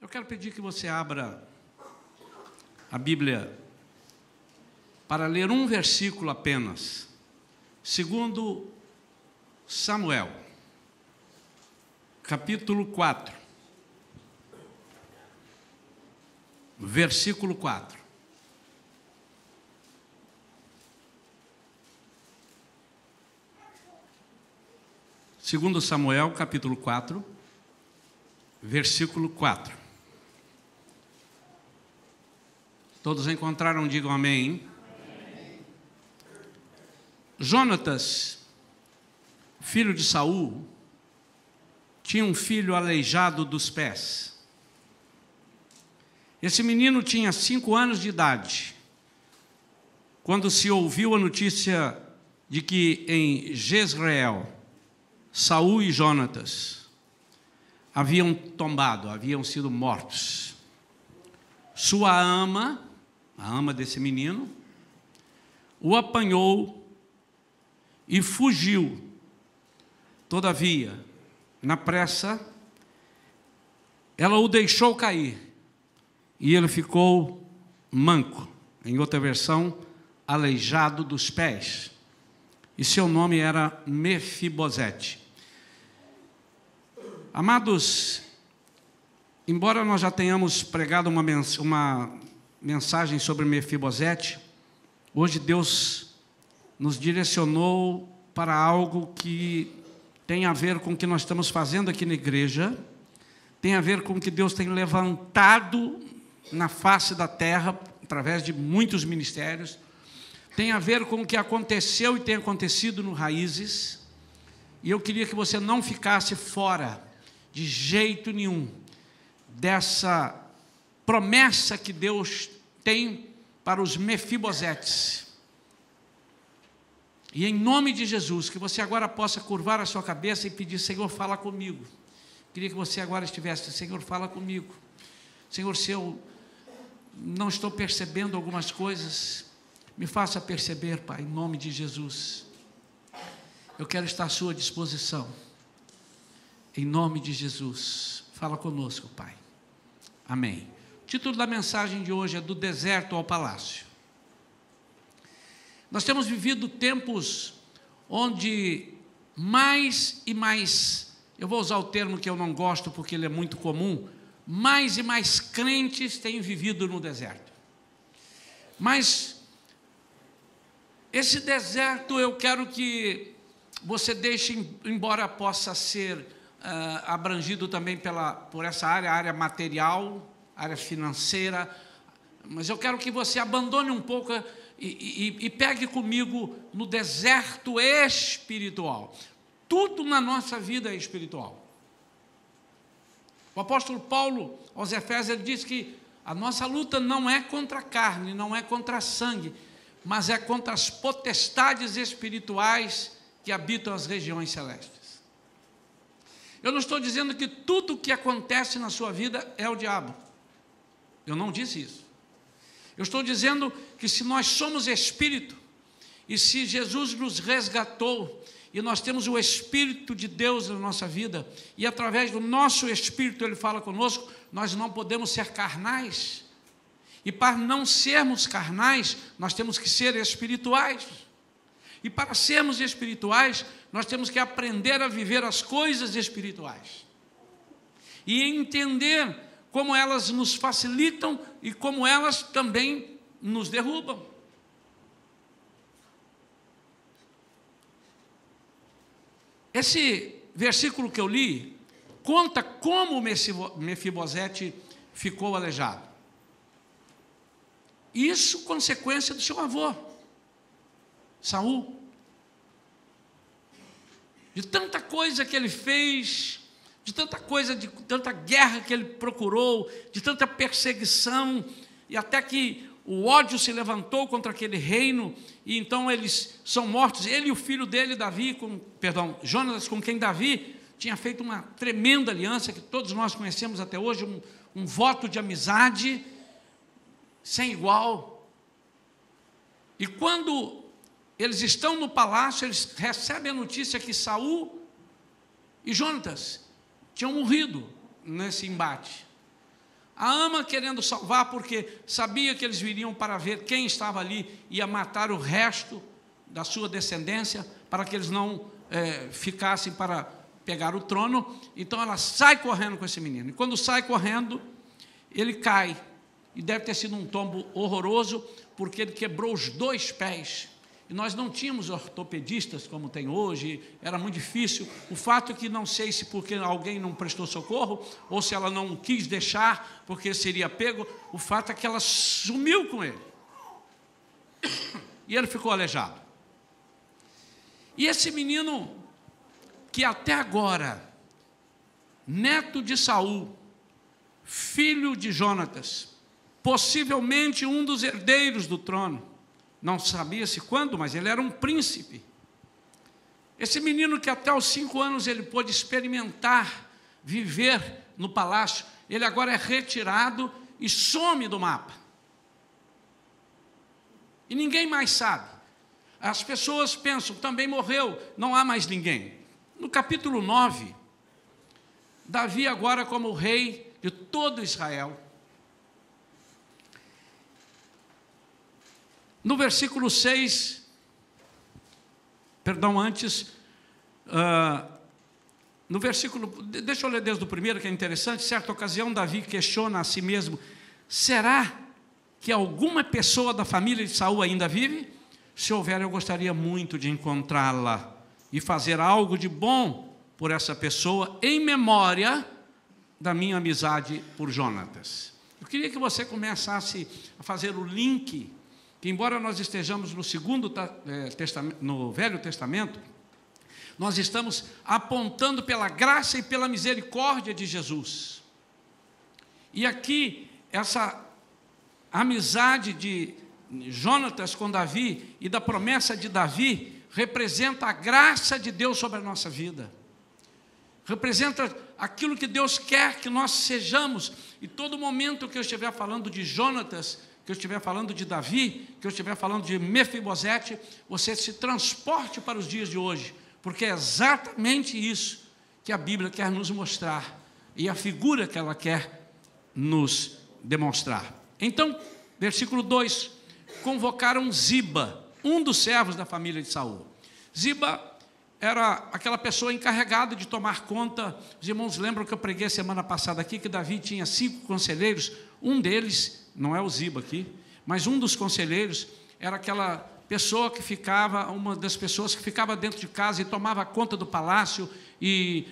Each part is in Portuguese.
Eu quero pedir que você abra a Bíblia para ler um versículo apenas. Segundo Samuel, capítulo 4, versículo 4. Segundo Samuel, capítulo 4, versículo 4. Todos encontraram? Digam amém. Amém. Jonatas, filho de Saul, tinha um filho aleijado dos pés. Esse menino tinha 5 anos de idade, quando se ouviu a notícia de que em Jezreel, Saul e Jonatas haviam tombado, haviam sido mortos. Sua ama, a ama desse menino, o apanhou e fugiu. Todavia, na pressa, ela o deixou cair e ele ficou manco. Em outra versão, aleijado dos pés. E seu nome era Mefibosete. Amados, embora nós já tenhamos pregado uma mensagem sobre Mefibosete, hoje Deus nos direcionou para algo que tem a ver com o que nós estamos fazendo aqui na igreja, tem a ver com o que Deus tem levantado na face da terra, através de muitos ministérios, tem a ver com o que aconteceu e tem acontecido no Raízes, e eu queria que você não ficasse fora, de jeito nenhum, dessa promessa que Deus tem para os Mefibosetes. E em nome de Jesus, que você agora possa curvar a sua cabeça e pedir: Senhor, fala comigo. Queria que você agora estivesse: Senhor, fala comigo. Senhor, se eu não estou percebendo algumas coisas, me faça perceber, Pai, em nome de Jesus. Eu quero estar à sua disposição. Em nome de Jesus, fala conosco, Pai. Amém. O título da mensagem de hoje é Do Deserto ao Palácio. Nós temos vivido tempos onde mais e mais, eu vou usar o termo que eu não gosto porque ele é muito comum, mais e mais crentes têm vivido no deserto. Mas esse deserto eu quero que você deixe, embora possa ser abrangido também por essa área material, área financeira, mas eu quero que você abandone um pouco e pegue comigo no deserto espiritual. Tudo na nossa vida é espiritual. O apóstolo Paulo, aos Efésios, ele diz que a nossa luta não é contra a carne, não é contra a sangue, mas é contra as potestades espirituais que habitam as regiões celestes. Eu não estou dizendo que tudo o que acontece na sua vida é o diabo. Eu não disse isso. Eu estou dizendo que se nós somos espírito, e se Jesus nos resgatou, e nós temos o Espírito de Deus na nossa vida, e através do nosso Espírito Ele fala conosco, nós não podemos ser carnais. E para não sermos carnais, nós temos que ser espirituais. E para sermos espirituais, nós temos que aprender a viver as coisas espirituais. E entender como elas nos facilitam e como elas também nos derrubam. Esse versículo que eu li conta como Mefibosete ficou aleijado. Isso consequência do seu avô, Saul. De tanta coisa que ele fez, de tanta coisa, de tanta guerra que ele procurou, de tanta perseguição, e até que o ódio se levantou contra aquele reino, e então eles são mortos. Ele e o filho dele, Jonatas, com quem Davi tinha feito uma tremenda aliança, que todos nós conhecemos até hoje, um voto de amizade sem igual. E quando eles estão no palácio, eles recebem a notícia que Saul e Jonatas tinham morrido nesse embate. A ama querendo salvar, porque sabia que eles viriam para ver quem estava ali, ia matar o resto da sua descendência, para que eles não ficassem para pegar o trono. Então ela sai correndo com esse menino. E quando sai correndo, ele cai. E deve ter sido um tombo horroroso, porque ele quebrou os 2 pés. E nós não tínhamos ortopedistas como tem hoje, era muito difícil. O fato é que não sei se porque alguém não prestou socorro, ou se ela não quis deixar, porque seria pego, o fato é que ela sumiu com ele. E ele ficou aleijado. E esse menino, que até agora, neto de Saul, filho de Jonatas, possivelmente um dos herdeiros do trono, não sabia-se quando, mas ele era um príncipe. Esse menino que até os 5 anos ele pôde experimentar, viver no palácio, ele agora é retirado e some do mapa. E ninguém mais sabe. As pessoas pensam, também morreu, não há mais ninguém. No capítulo 9, Davi agora como rei de todo Israel, no versículo 6, perdão, antes, no versículo, deixa eu ler desde o primeiro, que é interessante. Certa ocasião, Davi questiona a si mesmo: será que alguma pessoa da família de Saul ainda vive? Se houver, eu gostaria muito de encontrá-la e fazer algo de bom por essa pessoa, em memória da minha amizade por Jonatas. Eu queria que você começasse a fazer o link, que embora nós estejamos no Velho Testamento, nós estamos apontando pela graça e pela misericórdia de Jesus. E aqui, essa amizade de Jonatas com Davi e da promessa de Davi, representa a graça de Deus sobre a nossa vida. Representa aquilo que Deus quer que nós sejamos. E todo momento que eu estiver falando de Jonatas, que eu estiver falando de Davi, que eu estiver falando de Mefibosete, você se transporte para os dias de hoje, porque é exatamente isso que a Bíblia quer nos mostrar, e a figura que ela quer nos demonstrar. Então, versículo 2, convocaram Ziba, um dos servos da família de Saul. Ziba era aquela pessoa encarregada de tomar conta. Os irmãos lembram que eu preguei semana passada aqui, que Davi tinha 5 conselheiros, um deles, não é o Ziba aqui, mas um dos conselheiros era aquela pessoa que ficava, uma das pessoas que ficava dentro de casa e tomava conta do palácio, e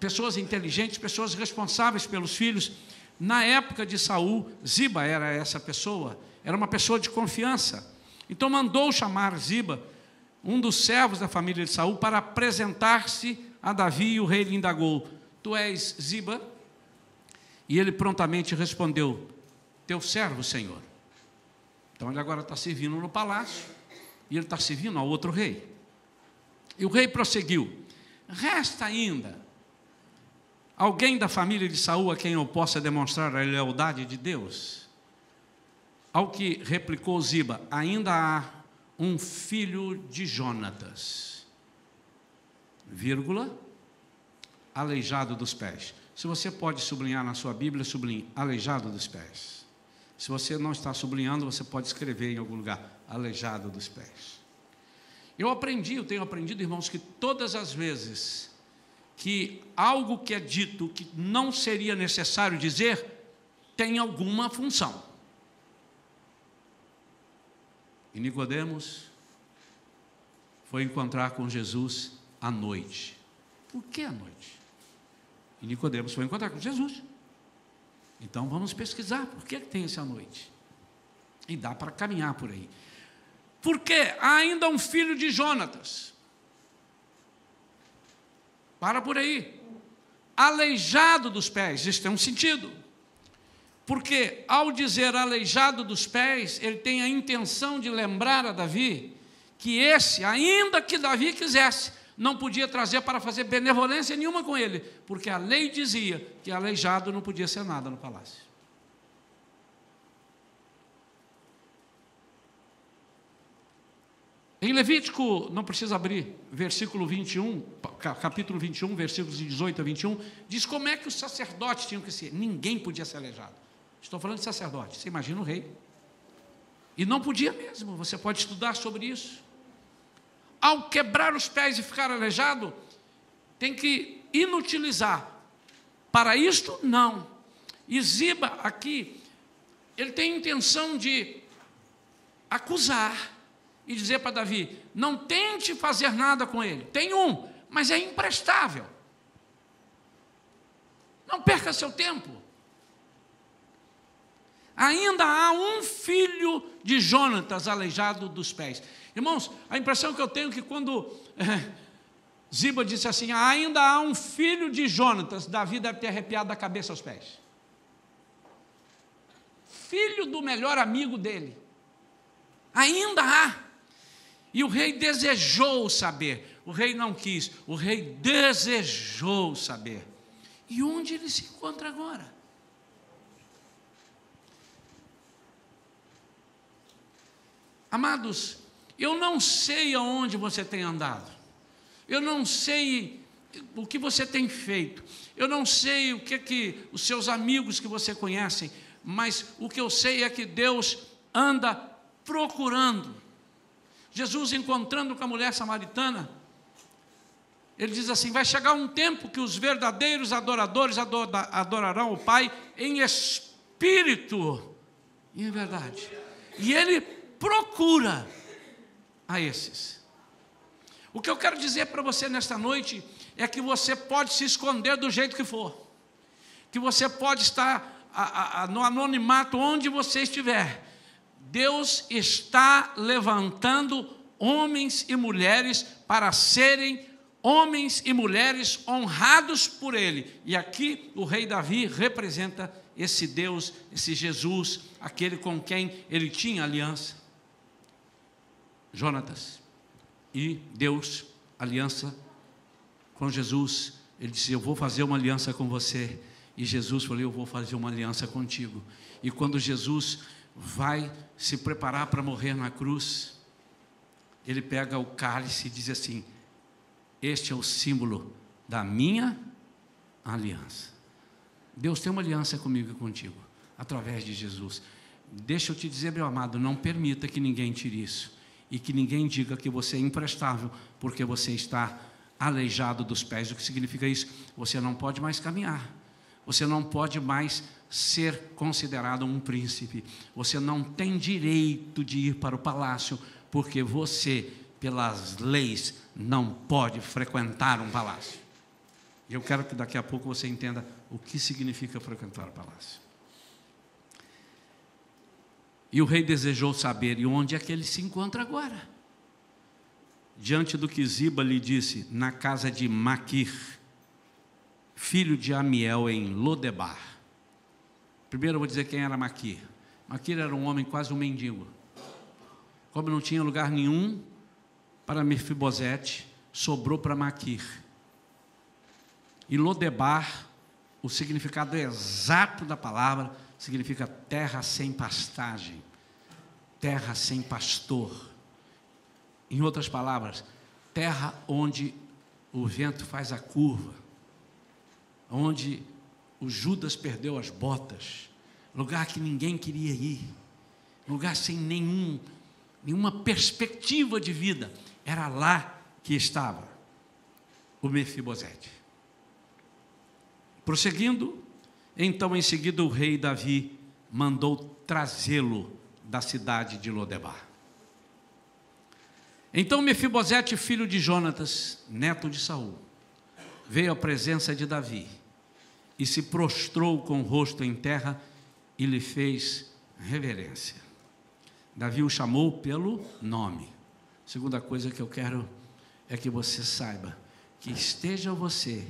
pessoas inteligentes, pessoas responsáveis pelos filhos. Na época de Saul, Ziba era essa pessoa, era uma pessoa de confiança. Então mandou chamar Ziba, um dos servos da família de Saul, para apresentar-se a Davi, e o rei lhe indagou: tu és Ziba? E ele prontamente respondeu: teu servo, Senhor. Então ele agora está servindo no palácio, e ele está servindo ao outro rei. E o rei prosseguiu: resta ainda alguém da família de Saul a quem eu possa demonstrar a lealdade de Deus? Ao que replicou Ziba: ainda há um filho de Jonatas, vírgula, aleijado dos pés. Se você pode sublinhar na sua Bíblia, sublinhe aleijado dos pés. Se você não está sublinhando, você pode escrever em algum lugar, aleijado dos pés. Eu tenho aprendido, irmãos, que todas as vezes que algo que é dito que não seria necessário dizer, tem alguma função. E Nicodemos foi encontrar com Jesus à noite. Por que à noite? E Nicodemos foi encontrar com Jesus. Então vamos pesquisar por que tem essa noite. E dá para caminhar por aí. Porque há ainda um filho de Jonatas. Para por aí. Aleijado dos pés, isso tem um sentido. Porque ao dizer aleijado dos pés, ele tem a intenção de lembrar a Davi que esse, ainda que Davi quisesse, não podia trazer para fazer benevolência nenhuma com ele, porque a lei dizia que aleijado não podia ser nada no palácio. Em Levítico, não precisa abrir, versículo 21, capítulo 21, versículos de 18 a 21, diz como é que os sacerdotes tinham que ser. Ninguém podia ser aleijado. Estou falando de sacerdote. Você imagina o rei. E não podia mesmo, você pode estudar sobre isso. Ao quebrar os pés e ficar aleijado, tem que inutilizar. Para isto, não. E Ziba aqui, ele tem a intenção de acusar e dizer para Davi, não tente fazer nada com ele. Tem um, mas é imprestável. Não perca seu tempo. Ainda há um filho de Jonatas aleijado dos pés. Irmãos, a impressão que eu tenho é que quando Ziba disse assim, ainda há um filho de Jonatas, Davi deve ter arrepiado da cabeça aos pés. Filho do melhor amigo dele. Ainda há. E o rei desejou saber. O rei não quis, o rei desejou saber. E onde ele se encontra agora? Amados, eu não sei aonde você tem andado. Eu não sei o que você tem feito. Eu não sei o que os seus amigos que você conhece, mas o que eu sei é que Deus anda procurando. Jesus, encontrando com a mulher samaritana, ele diz assim, vai chegar um tempo que os verdadeiros adoradores adorarão o Pai em espírito e em verdade. E ele procura a esses. O que eu quero dizer para você nesta noite é que você pode se esconder do jeito que for, que você pode estar no anonimato onde você estiver. Deus está levantando homens e mulheres para serem homens e mulheres honrados por Ele. E aqui o rei Davi representa esse Deus, esse Jesus, aquele com quem ele tinha aliança. Jonatas. E Deus, aliança com Jesus. Ele disse, eu vou fazer uma aliança com você. E Jesus falou, eu vou fazer uma aliança contigo. E quando Jesus vai se preparar para morrer na cruz, ele pega o cálice e diz assim, este é o símbolo da minha aliança. Deus tem uma aliança comigo e contigo, através de Jesus. Deixa eu te dizer, meu amado, não permita que ninguém tire isso. E que ninguém diga que você é imprestável, porque você está aleijado dos pés. O que significa isso? Você não pode mais caminhar. Você não pode mais ser considerado um príncipe. Você não tem direito de ir para o palácio, porque você, pelas leis, não pode frequentar um palácio. E eu quero que daqui a pouco você entenda o que significa frequentar o palácio. E o rei desejou saber, e onde é que ele se encontra agora? Diante do que Ziba lhe disse, na casa de Maquir, filho de Amiel, em Lodebar. Primeiro eu vou dizer quem era Maquir. Maquir era um homem quase um mendigo. Como não tinha lugar nenhum para Mefibosete, sobrou para Maquir. E Lodebar, o significado exato da palavra, significa terra sem pastagem, terra sem pastor. Em outras palavras, terra onde o vento faz a curva, onde o Judas perdeu as botas, lugar que ninguém queria ir, lugar sem nenhuma perspectiva de vida. Era lá que estava o Mefibosete. Prosseguindo, então, em seguida, o rei Davi mandou trazê-lo da cidade de Lodebar. Então, Mefibosete, filho de Jonatas, neto de Saul, veio à presença de Davi e se prostrou com o rosto em terra e lhe fez reverência. Davi o chamou pelo nome. Segunda coisa que eu quero é que você saiba que esteja você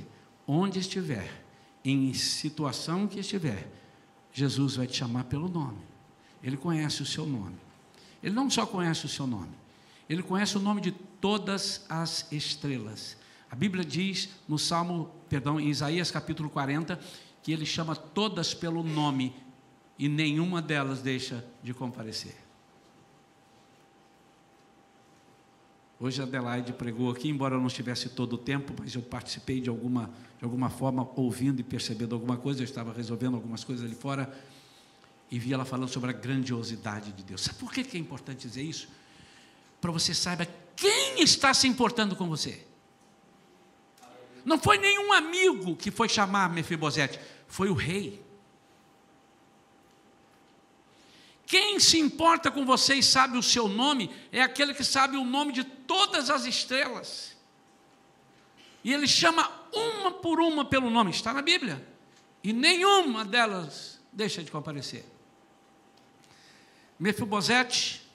onde estiver, em situação que estiver, Jesus vai te chamar pelo nome. Ele conhece o seu nome. Ele não só conhece o seu nome, ele conhece o nome de todas as estrelas. A Bíblia diz em Isaías capítulo 40, que ele chama todas pelo nome e nenhuma delas deixa de comparecer. Hoje a Adelaide pregou aqui, embora eu não estivesse todo o tempo, mas eu participei de alguma forma, ouvindo e percebendo alguma coisa. Eu estava resolvendo algumas coisas ali fora, e vi ela falando sobre a grandiosidade de Deus. Sabe por que é importante dizer isso? Para você saiba quem está se importando com você. Não foi nenhum amigo que foi chamar Mefibosete, foi o rei. Quem se importa com você e sabe o seu nome, é aquele que sabe o nome de todas as estrelas. E ele chama uma por uma pelo nome, está na Bíblia. E nenhuma delas deixa de comparecer. Mefibosete,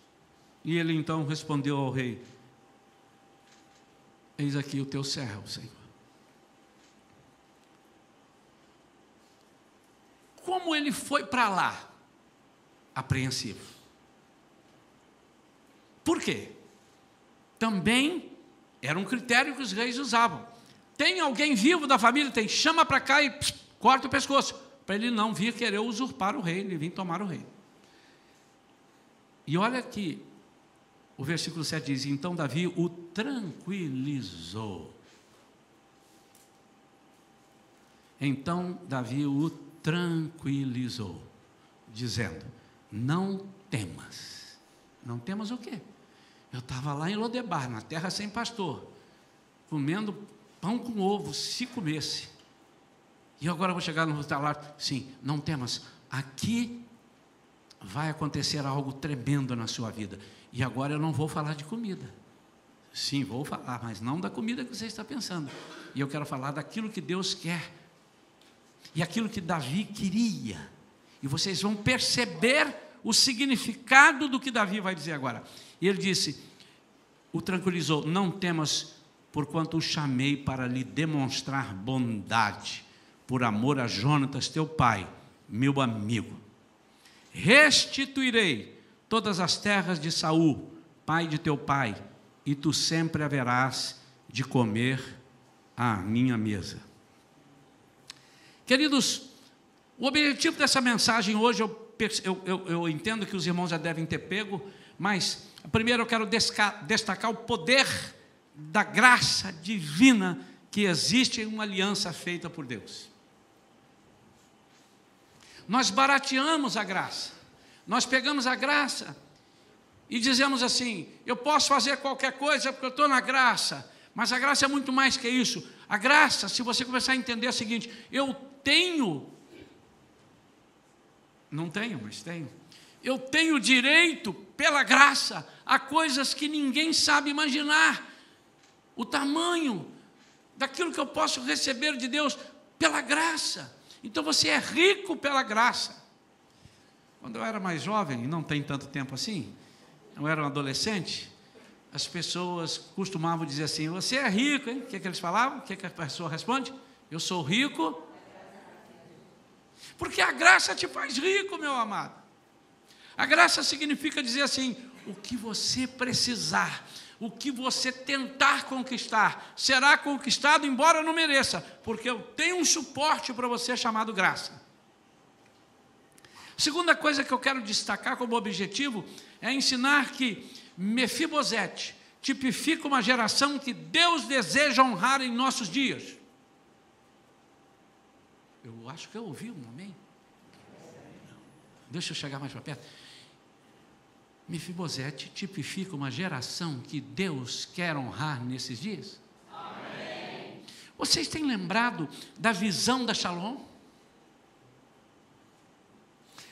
e ele então respondeu ao rei: eis aqui o teu servo, Senhor. Como ele foi para lá? Apreensivo. Por quê? Também era um critério que os reis usavam. Tem alguém vivo da família? Tem, chama para cá e corta o pescoço, para ele não vir querer usurpar o rei, ele vir tomar o rei. E olha que o versículo 7 diz: então Davi o tranquilizou. Então Davi o tranquilizou, dizendo: não temas. Não temas o quê? Eu estava lá em Lodebar, na terra sem pastor, comendo pão com ovo, se comesse. E agora eu vou chegar no talar. Sim, não temas. Aqui vai acontecer algo tremendo na sua vida. E agora eu não vou falar de comida. Sim, vou falar, mas não da comida que você está pensando. E eu quero falar daquilo que Deus quer. E aquilo que Davi queria. E vocês vão perceber o significado do que Davi vai dizer agora. E ele disse, o tranquilizou: não temas, porquanto o chamei para lhe demonstrar bondade, por amor a Jonatas teu pai, meu amigo. Restituirei todas as terras de Saul, pai de teu pai, e tu sempre haverás de comer à minha mesa. Queridos, o objetivo dessa mensagem hoje, eu entendo que os irmãos já devem ter pego, mas primeiro eu quero destacar o poder da graça divina que existe em uma aliança feita por Deus. Nós barateamos a graça, nós pegamos a graça e dizemos assim: eu posso fazer qualquer coisa porque eu estou na graça, mas a graça é muito mais que isso. A graça, se você começar a entender, é o seguinte: eu tenho, não tenho, mas tenho, eu tenho direito pela graça a coisas que ninguém sabe imaginar, o tamanho daquilo que eu posso receber de Deus pela graça. Então você é rico pela graça. Quando eu era mais jovem, e não tem tanto tempo assim, eu era um adolescente, as pessoas costumavam dizer assim: você é rico, hein? O que eles falavam? O que a pessoa responde? Eu sou rico, porque a graça te faz rico, meu amado. A graça significa dizer assim: o que você precisar, o que você tentar conquistar, será conquistado, embora não mereça, porque eu tenho um suporte para você chamado graça. Segunda coisa que eu quero destacar como objetivo é ensinar que Mefibosete tipifica uma geração que Deus deseja honrar em nossos dias. Eu acho que eu ouvi um amém. Deixa eu chegar mais para perto. Mefibosete tipifica uma geração que Deus quer honrar nesses dias. Amém. Vocês têm lembrado da visão da Shalom?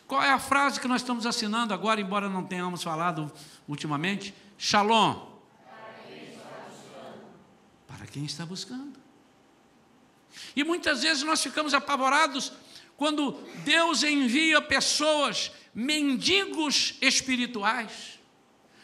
Qual é a frase que nós estamos assinando agora, embora não tenhamos falado ultimamente? Shalom. Para quem está buscando. E muitas vezes nós ficamos apavorados quando Deus envia pessoas, mendigos espirituais,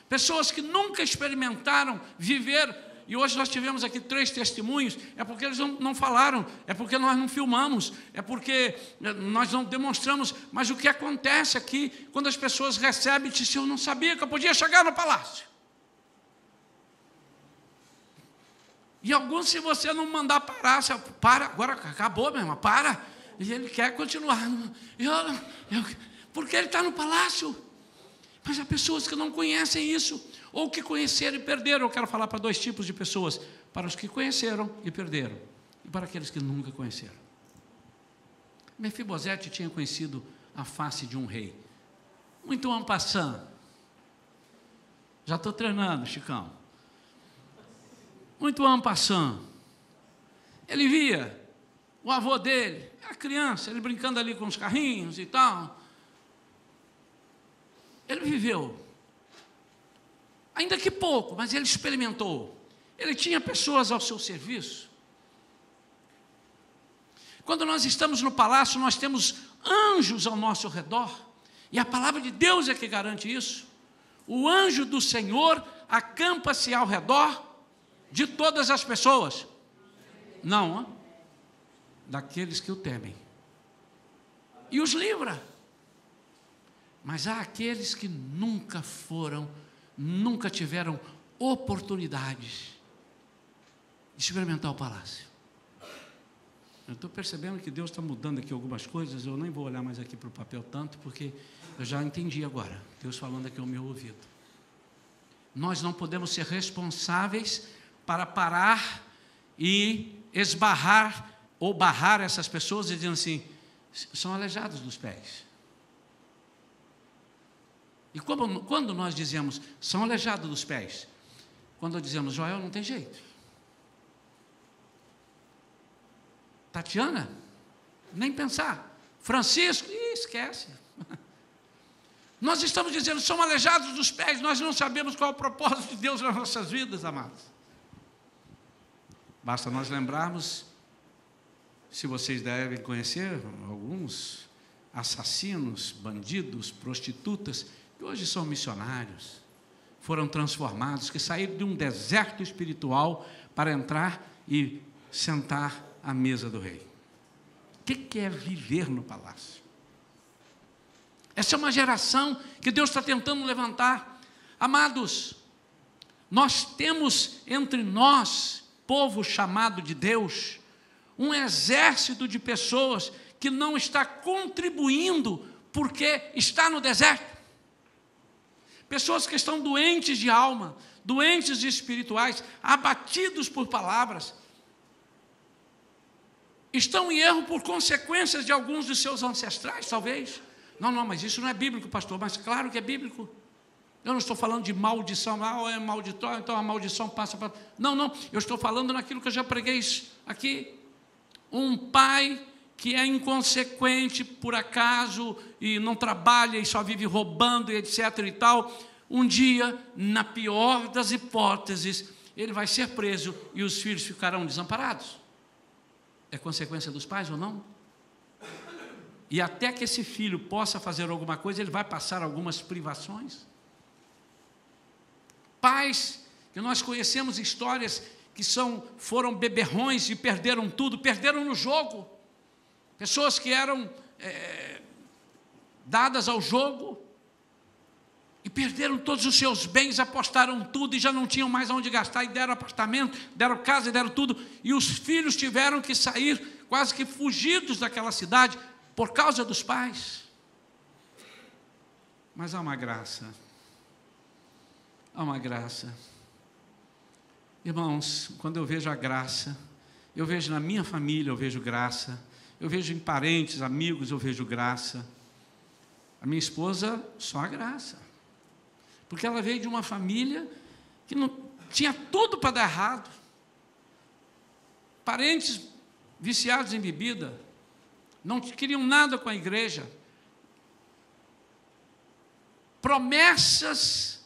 pessoas que nunca experimentaram viver. E hoje nós tivemos aqui 3 testemunhos. É porque eles não falaram, é porque nós não filmamos, é porque nós não demonstramos. Mas o que acontece aqui, quando as pessoas recebem, dizem: eu não sabia que eu podia chegar no palácio. E alguns, se você não mandar parar, você para, agora acabou, meu irmão, para. E ele quer continuar. Porque ele está no palácio. Mas há pessoas que não conhecem isso, ou que conheceram e perderam. Eu quero falar para 2 tipos de pessoas: para os que conheceram e perderam, e para aqueles que nunca conheceram. Mefibosete tinha conhecido a face de um rei, muito en passant. Já estou treinando, Chicão. Muito en passant. Ele via o avô dele, a criança, ele brincando ali com os carrinhos e tal. Ele viveu, ainda que pouco, mas ele experimentou. Ele tinha pessoas ao seu serviço. Quando nós estamos no palácio, nós temos anjos ao nosso redor, e a palavra de Deus é que garante isso. O anjo do Senhor acampa-se ao redor de todas as pessoas. Não, daqueles que o temem. E os livra. Mas há aqueles que nunca tiveram oportunidades de experimentar o palácio. Eu estou percebendo que Deus está mudando aqui algumas coisas, eu nem vou olhar mais aqui para o papel tanto, porque eu já entendi agora, Deus falando aqui ao meu ouvido. Nós não podemos ser responsáveis para parar e esbarrar ou barrar essas pessoas e dizendo assim, são aleijados dos pés. E quando nós dizemos, são aleijados dos pés, quando dizemos, Joel, não tem jeito. Tatiana, nem pensar. Francisco, esquece. Nós estamos dizendo, são aleijados dos pés, nós não sabemos qual é o propósito de Deus nas nossas vidas, amados. Basta nós lembrarmos, se vocês devem conhecer, alguns assassinos, bandidos, prostitutas, que hoje são missionários, foram transformados, que saíram de um deserto espiritual para entrar e sentar à mesa do rei. O que é viver no palácio? Essa é uma geração que Deus está tentando levantar. Amados, nós temos entre nós, povo chamado de Deus, um exército de pessoas que não está contribuindo porque está no deserto. Pessoas que estão doentes de alma, doentes espirituais, abatidos por palavras, estão em erro por consequências de alguns de seus ancestrais, talvez. Não, mas isso não é bíblico, pastor, mas claro que é bíblico. Eu não estou falando de maldição, é malditório, então a maldição passa para... Não, eu estou falando naquilo que eu já preguei aqui. Um pai que é inconsequente por acaso e não trabalha e só vive roubando e etc. e tal, um dia, na pior das hipóteses, ele vai ser preso e os filhos ficarão desamparados. É consequência dos pais ou não? E até que esse filho possa fazer alguma coisa, ele vai passar algumas privações. Pais que nós conhecemos histórias que foram beberrões e perderam tudo, perderam no jogo. Pessoas que eram dadas ao jogo e perderam todos os seus bens, apostaram tudo e já não tinham mais onde gastar, e deram apartamento, deram casa, deram tudo, e os filhos tiveram que sair quase que fugidos daquela cidade por causa dos pais. Mas há uma graça. Há uma graça. Irmãos, quando eu vejo a graça, eu vejo na minha família, eu vejo graça, eu vejo em parentes, amigos, eu vejo graça. A minha esposa, só a graça. Porque ela veio de uma família que não tinha tudo para dar errado. Parentes viciados em bebida, não queriam nada com a igreja. Promessas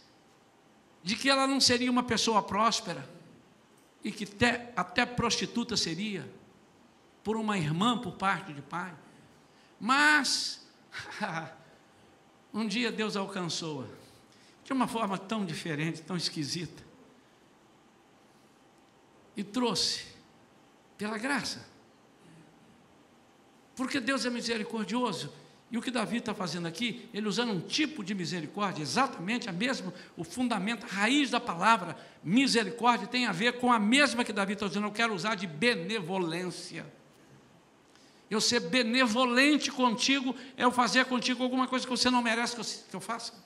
de que ela não seria uma pessoa próspera e que até prostituta seria, por uma irmã por parte de pai. Mas um dia Deus alcançou-a de uma forma tão diferente, tão esquisita, e trouxe pela graça, porque Deus é misericordioso. E o que Davi está fazendo aqui, ele usando um tipo de misericórdia, exatamente o fundamento, a raiz da palavra misericórdia tem a ver com a mesma que Davi está dizendo, eu quero usar de benevolência. Eu ser benevolente contigo é eu fazer contigo alguma coisa que você não merece que eu faça.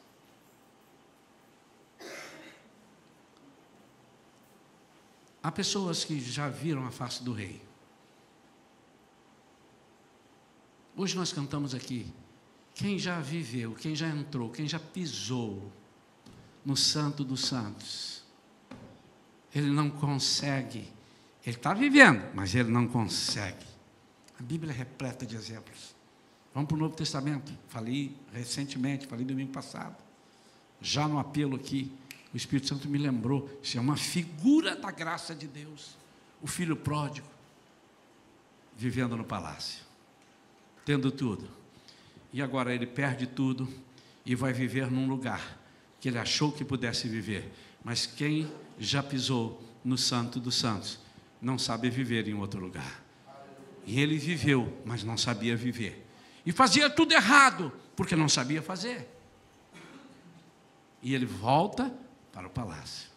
Há pessoas que já viram a face do rei. Hoje nós cantamos aqui, quem já viveu, quem já entrou, quem já pisou no Santo dos Santos, ele não consegue. Ele está vivendo, mas ele não consegue. A Bíblia é repleta de exemplos. Vamos para o Novo Testamento. Falei recentemente, falei domingo passado. Já no apelo aqui, o Espírito Santo me lembrou. Isso é uma figura da graça de Deus. O filho pródigo, vivendo no palácio, tendo tudo. E agora ele perde tudo e vai viver num lugar que ele achou que pudesse viver. Mas quem já pisou no Santo dos Santos não sabe viver em outro lugar. E ele viveu, mas não sabia viver. E fazia tudo errado, porque não sabia fazer. E ele volta para o palácio.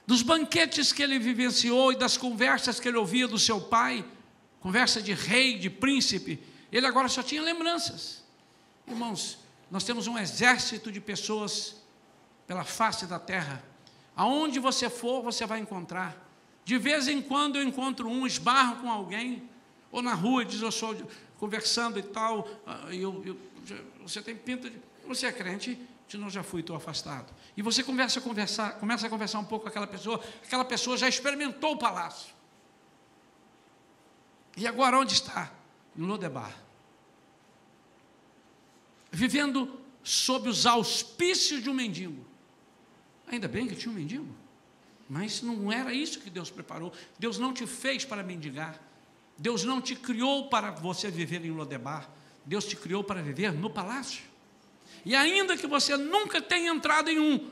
Dos banquetes que ele vivenciou e das conversas que ele ouvia do seu pai, conversa de rei, de príncipe, ele agora só tinha lembranças. Irmãos, nós temos um exército de pessoas pela face da terra. Aonde você for, você vai encontrar. De vez em quando eu encontro um, esbarro com alguém, ou na rua, diz, eu estou conversando e tal, você tem pinta de... Você é crente? Não, já fui, estou afastado. E você começa a conversar um pouco com aquela pessoa já experimentou o palácio. E agora onde está? Em Lodebar. Vivendo sob os auspícios de um mendigo. Ainda bem que tinha um mendigo. Mas não era isso que Deus preparou. Deus não te fez para mendigar. Deus não te criou para você viver em Lodebar. Deus te criou para viver no palácio. E ainda que você nunca tenha entrado em um,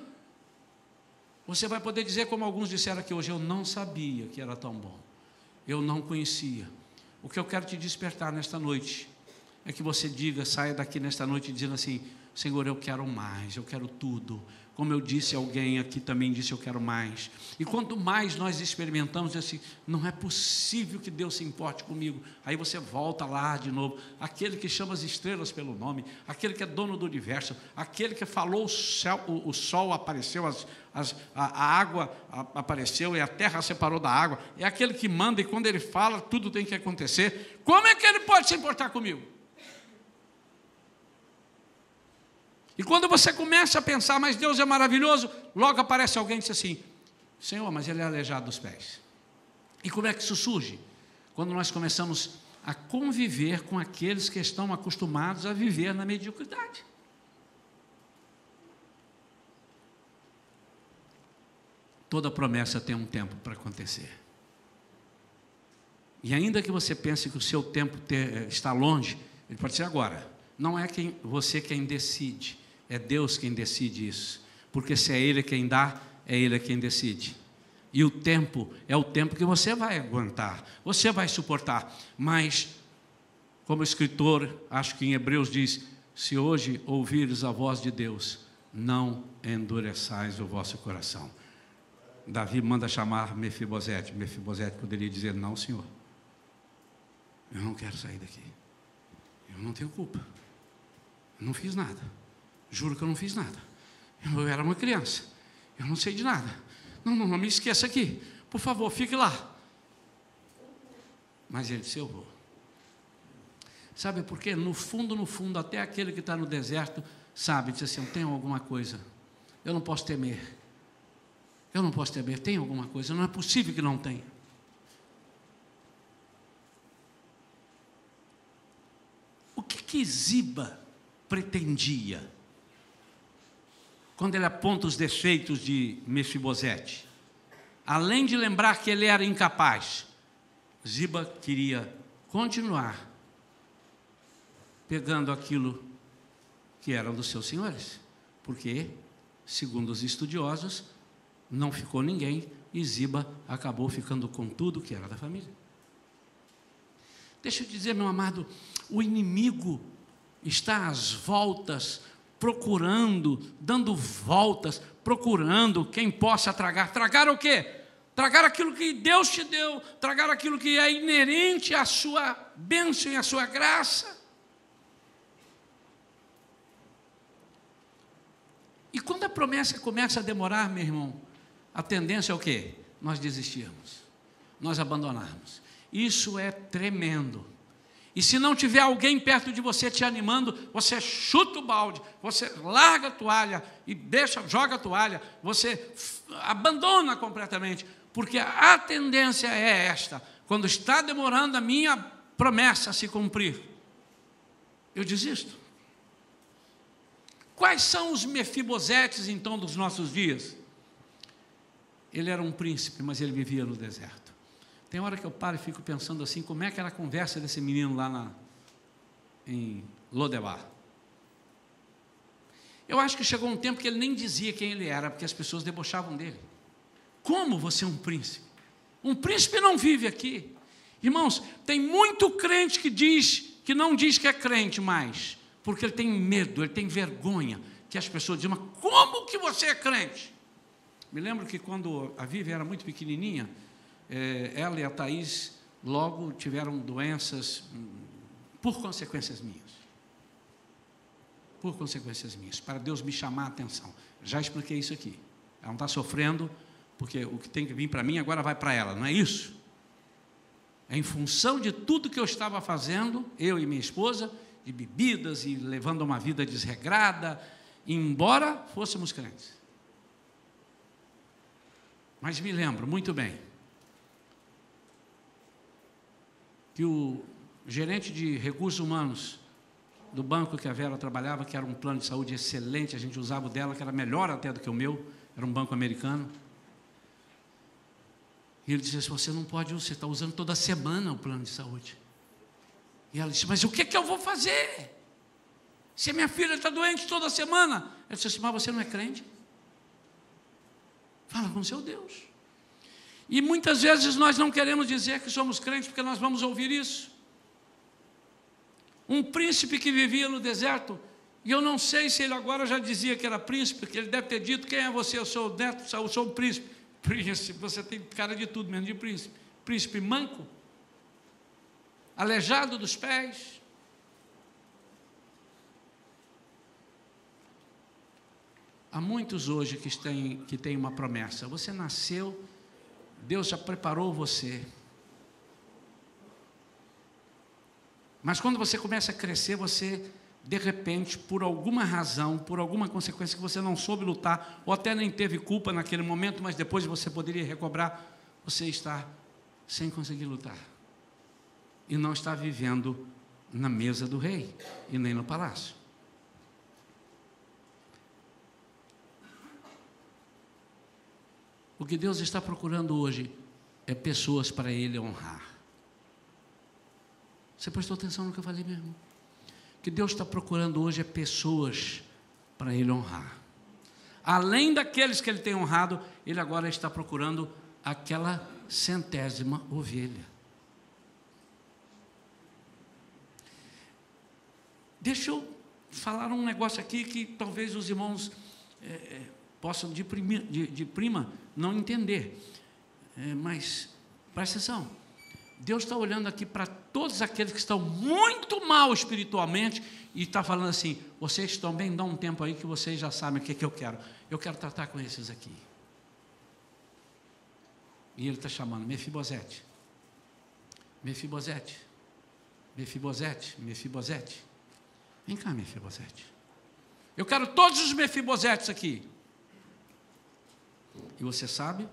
você vai poder dizer, como alguns disseram aqui hoje, eu não sabia que era tão bom. Eu não conhecia. O que eu quero te despertar nesta noite é que você diga, saia daqui nesta noite dizendo assim, Senhor, eu quero mais, eu quero tudo. Como eu disse, alguém aqui também disse, eu quero mais. E quanto mais nós experimentamos, assim, não é possível que Deus se importe comigo. Aí você volta lá de novo, aquele que chama as estrelas pelo nome, aquele que é dono do universo, aquele que falou o sol apareceu, a água apareceu e a terra separou da água, é aquele que manda e quando ele fala, tudo tem que acontecer. Como é que ele pode se importar comigo? E quando você começa a pensar, mas Deus é maravilhoso, logo aparece alguém e diz assim, Senhor, mas ele é aleijado dos pés. E como é que isso surge? Quando nós começamos a conviver com aqueles que estão acostumados a viver na mediocridade. Toda promessa tem um tempo para acontecer. E ainda que você pense que o seu tempo está longe, ele pode ser agora. Não é você quem decide, é Deus quem decide isso. Porque se é Ele quem dá, é Ele quem decide. E o tempo é o tempo que você vai aguentar, você vai suportar. Mas, como o escritor, acho que em Hebreus diz, se hoje ouvires a voz de Deus, não endureçais o vosso coração. Davi manda chamar Mefibosete. Mefibosete poderia dizer, não, Senhor, eu não quero sair daqui. Eu não tenho culpa. Eu não fiz nada. Juro que eu não fiz nada. Eu era uma criança. Eu não sei de nada. Não me esqueça aqui. Por favor, fique lá. Mas ele disse, eu vou. Sabe por quê? No fundo, até aquele que está no deserto, sabe, diz assim, eu tenho alguma coisa. Eu não posso temer. Eu não posso temer. Tem alguma coisa. Não é possível que não tenha. O que Ziba pretendia quando ele aponta os defeitos de Mefibosete? Além de lembrar que ele era incapaz, Ziba queria continuar pegando aquilo que eram dos seus senhores, porque, segundo os estudiosos, não ficou ninguém e Ziba acabou ficando com tudo que era da família. Deixa eu dizer, meu amado, o inimigo está às voltas, procurando, dando voltas, procurando quem possa tragar. Tragar o quê? Tragar aquilo que Deus te deu, tragar aquilo que é inerente à sua bênção e à sua graça. E quando a promessa começa a demorar, meu irmão, a tendência é o quê? Nós desistirmos, nós abandonarmos. Isso é tremendo. E se não tiver alguém perto de você te animando, você chuta o balde, você larga a toalha e joga a toalha, você abandona completamente, porque a tendência é esta: quando está demorando a minha promessa a se cumprir, eu desisto. Quais são os Mefibosetes, então, dos nossos dias? Ele era um príncipe, mas ele vivia no deserto. Tem hora que eu paro e fico pensando assim, como é que era a conversa desse menino lá em Lodebar. Eu acho que chegou um tempo que ele nem dizia quem ele era, porque as pessoas debochavam dele. Como você é um príncipe? Um príncipe não vive aqui. Irmãos, tem muito crente que não diz que é crente mais, porque ele tem medo, ele tem vergonha, que as pessoas dizem: mas como que você é crente? Me lembro que quando a Vivi era muito pequenininha, ela e a Thaís logo tiveram doenças por consequências minhas. Por consequências minhas, para Deus me chamar a atenção. Já expliquei isso aqui. Ela não está sofrendo, porque o que tem que vir para mim agora vai para ela, não é isso? É em função de tudo que eu estava fazendo, eu e minha esposa, de bebidas e levando uma vida desregrada, embora fôssemos crentes. Mas me lembro muito bem que o gerente de recursos humanos do banco que a Vera trabalhava, que era um plano de saúde excelente, a gente usava o dela, que era melhor até do que o meu, era um banco americano. E ele disse: você não pode, você está usando toda semana o plano de saúde. E ela disse: mas o que eu vou fazer? Se a minha filha está doente toda semana. Ela disse assim: mas você não é crente? Fala com o seu Deus. E muitas vezes nós não queremos dizer que somos crentes, porque nós vamos ouvir isso. Um príncipe que vivia no deserto, e eu não sei se ele agora já dizia que era príncipe, porque ele deve ter dito: quem é você? Eu sou o neto, eu sou o príncipe. Príncipe, você tem cara de tudo, menos de príncipe. Príncipe manco, aleijado dos pés. Há muitos hoje que têm uma promessa. Você nasceu, Deus já preparou você. Mas quando você começa a crescer, você, de repente, por alguma razão, por alguma consequência que você não soube lutar, ou até nem teve culpa naquele momento, mas depois você poderia recobrar, você está sem conseguir lutar. E não está vivendo na mesa do rei, e nem no palácio. O que Deus está procurando hoje é pessoas para Ele honrar. Você prestou atenção no que eu falei, meu irmão? O que Deus está procurando hoje é pessoas para Ele honrar. Além daqueles que Ele tem honrado, Ele agora está procurando aquela 100ª ovelha. Deixa eu falar um negócio aqui que talvez os irmãos possam de prima não entender, mas presta atenção. Deus está olhando aqui para todos aqueles que estão muito mal espiritualmente e está falando assim: vocês estão bem, dá um tempo aí que vocês já sabem o que eu quero. Eu quero tratar com esses aqui. E Ele está chamando: Mefibosete, Mefibosete, Mefibosete, Mefibosete. Vem cá, Mefibosete. Eu quero todos os Mefibosetes aqui. E você sabe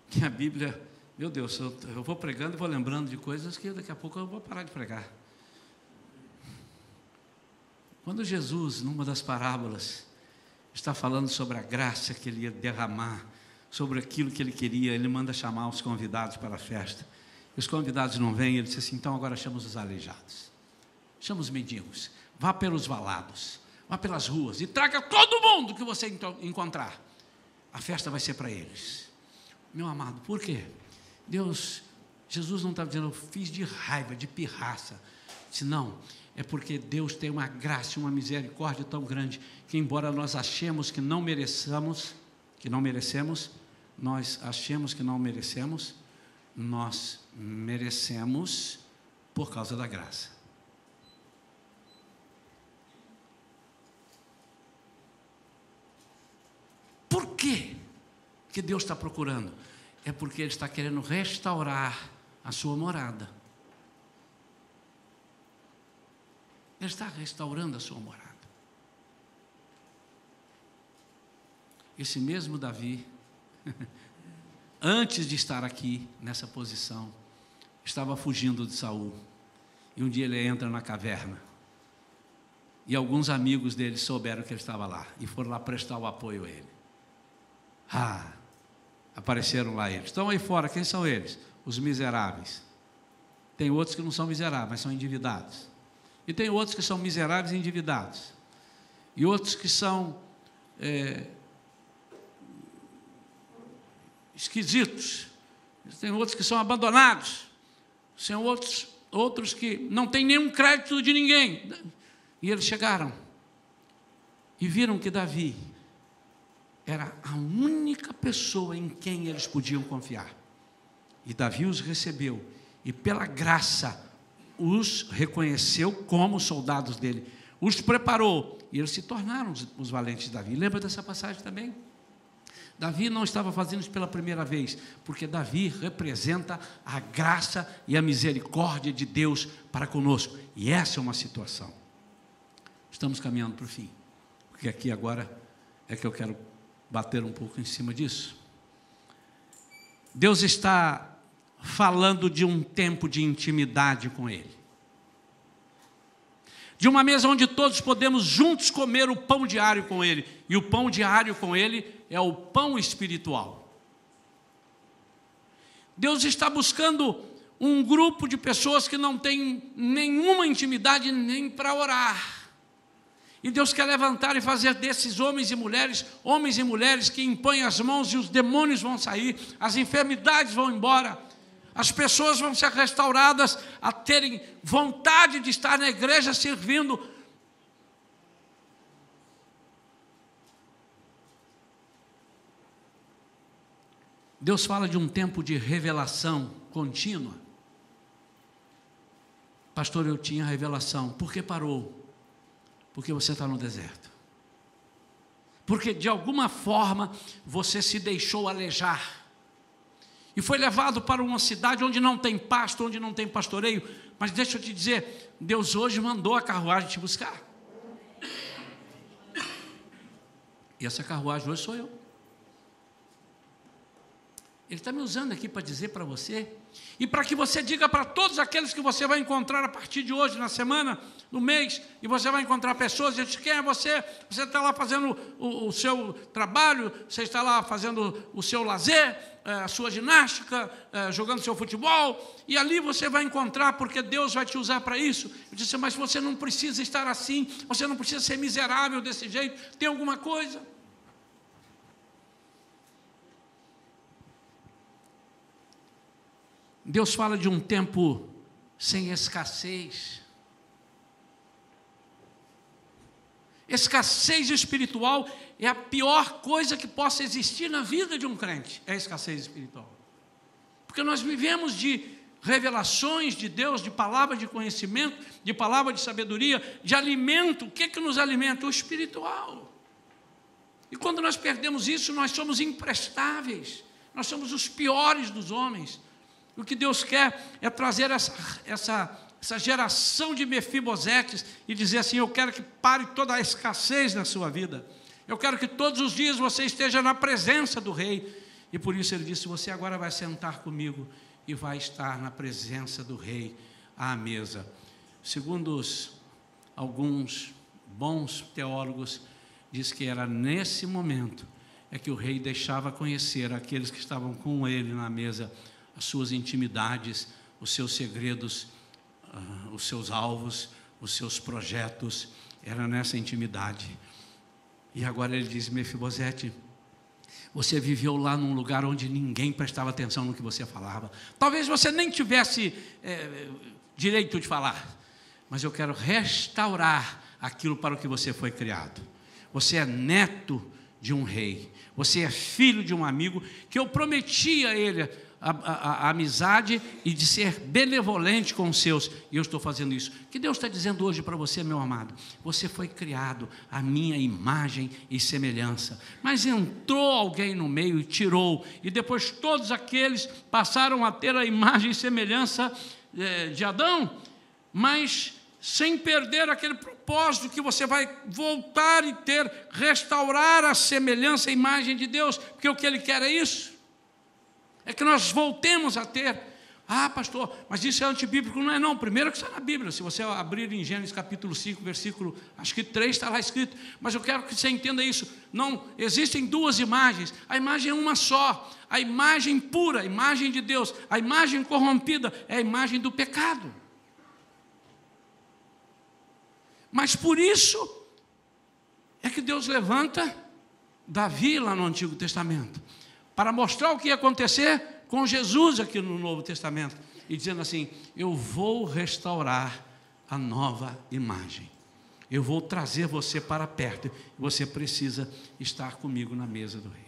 que a Bíblia, meu Deus, eu vou pregando e vou lembrando de coisas que daqui a pouco eu vou parar de pregar. Quando Jesus, numa das parábolas, está falando sobre a graça que Ele ia derramar, sobre aquilo que Ele queria, Ele manda chamar os convidados para a festa. E os convidados não vêm, Ele disse assim: então agora chama os aleijados, chama os mendigos, vá pelos valados, vá pelas ruas e traga todo mundo que você encontrar. A festa vai ser para eles. Meu amado, por quê? Jesus não está dizendo: eu fiz de raiva, de pirraça. Disse: não, é porque Deus tem uma graça, uma misericórdia tão grande, que embora nós achemos que não merecemos, nós achemos que não merecemos, nós merecemos por causa da graça. Por quê que Deus está procurando? É porque Ele está querendo restaurar a sua morada. Ele está restaurando a sua morada. Esse mesmo Davi, antes de estar aqui, nessa posição, estava fugindo de Saul. E um dia ele entra na caverna. E alguns amigos dele souberam que ele estava lá. E foram lá prestar o apoio a ele. Apareceram lá eles. Estão aí fora, quem são eles? Os miseráveis. Tem outros que não são miseráveis, mas são endividados. E tem outros que são miseráveis e endividados. E outros que são esquisitos. Tem outros que são abandonados. Tem outros que não têm nenhum crédito de ninguém. E eles chegaram e viram que Davi era a única pessoa em quem eles podiam confiar. E Davi os recebeu e pela graça os reconheceu como soldados dele, os preparou e eles se tornaram os valentes de Davi. Lembra dessa passagem também? Davi não estava fazendo isso pela primeira vez, porque Davi representa a graça e a misericórdia de Deus para conosco. E essa é uma situação. Estamos caminhando para o fim, porque aqui agora é que eu quero bater um pouco em cima disso. Deus está falando de um tempo de intimidade com Ele. De uma mesa onde todos podemos juntos comer o pão diário com Ele. E o pão diário com Ele é o pão espiritual. Deus está buscando um grupo de pessoas que não tem nenhuma intimidade nem para orar. E Deus quer levantar e fazer desses homens e mulheres que impõem as mãos e os demônios vão sair, as enfermidades vão embora, as pessoas vão ser restauradas a terem vontade de estar na igreja servindo. Deus fala de um tempo de revelação contínua. Pastor, eu tinha revelação. Por que parou? Porque você está no deserto. Porque de alguma forma você se deixou alejar. E foi levado para uma cidade onde não tem pasto, onde não tem pastoreio. Mas deixa eu te dizer, Deus hoje mandou a carruagem te buscar. E essa carruagem hoje sou eu. Ele está me usando aqui para dizer para você, e para que você diga para todos aqueles que você vai encontrar a partir de hoje, na semana, no mês, e você vai encontrar pessoas, e diz, quem é você? Você está lá fazendo o seu trabalho, você está lá fazendo o seu lazer, a sua ginástica, jogando seu futebol, e ali você vai encontrar, porque Deus vai te usar para isso. Eu disse, mas você não precisa estar assim, você não precisa ser miserável desse jeito, tem alguma coisa? Deus fala de um tempo sem escassez. Escassez espiritual é a pior coisa que possa existir na vida de um crente, é a escassez espiritual. Porque nós vivemos de revelações de Deus, de palavra de conhecimento, de palavra de sabedoria, de alimento. O que é que nos alimenta? O espiritual. E quando nós perdemos isso, nós somos imprestáveis, nós somos os piores dos homens. O que Deus quer é trazer essa geração de Mefibosetes e dizer assim, eu quero que pare toda a escassez na sua vida. Eu quero que todos os dias você esteja na presença do rei. E por isso ele disse, você agora vai sentar comigo e vai estar na presença do rei à mesa. Segundo alguns bons teólogos, diz que era nesse momento é que o rei deixava conhecer aqueles que estavam com ele na mesa, as suas intimidades, os seus segredos, os seus alvos, os seus projetos, era nessa intimidade. E agora ele diz, Mefibosete, você viveu lá num lugar onde ninguém prestava atenção no que você falava. Talvez você nem tivesse direito de falar, mas eu quero restaurar aquilo para o que você foi criado. Você é neto de um rei, você é filho de um amigo, que eu prometi a ele a amizade e de ser benevolente com os seus, e eu estou fazendo isso. O que Deus está dizendo hoje para você, meu amado? Você foi criado à minha imagem e semelhança, mas entrou alguém no meio e tirou, e depois todos aqueles passaram a ter a imagem e semelhança de Adão, mas sem perder aquele propósito que você vai voltar e restaurar a semelhança, a imagem de Deus, porque o que Ele quer é isso, é que nós voltemos a ter. Ah, pastor, mas isso é antibíblico. Não é não, primeiro que está na Bíblia, se você abrir em Gênesis capítulo 5, versículo, acho que 3 está lá escrito, mas eu quero que você entenda isso, não, existem duas imagens, a imagem é uma só, a imagem pura, a imagem de Deus, a imagem corrompida é a imagem do pecado. Mas por isso é que Deus levanta Davi lá no Antigo Testamento, para mostrar o que ia acontecer com Jesus aqui no Novo Testamento, e dizendo assim: eu vou restaurar a nova imagem, eu vou trazer você para perto, você precisa estar comigo na mesa do rei.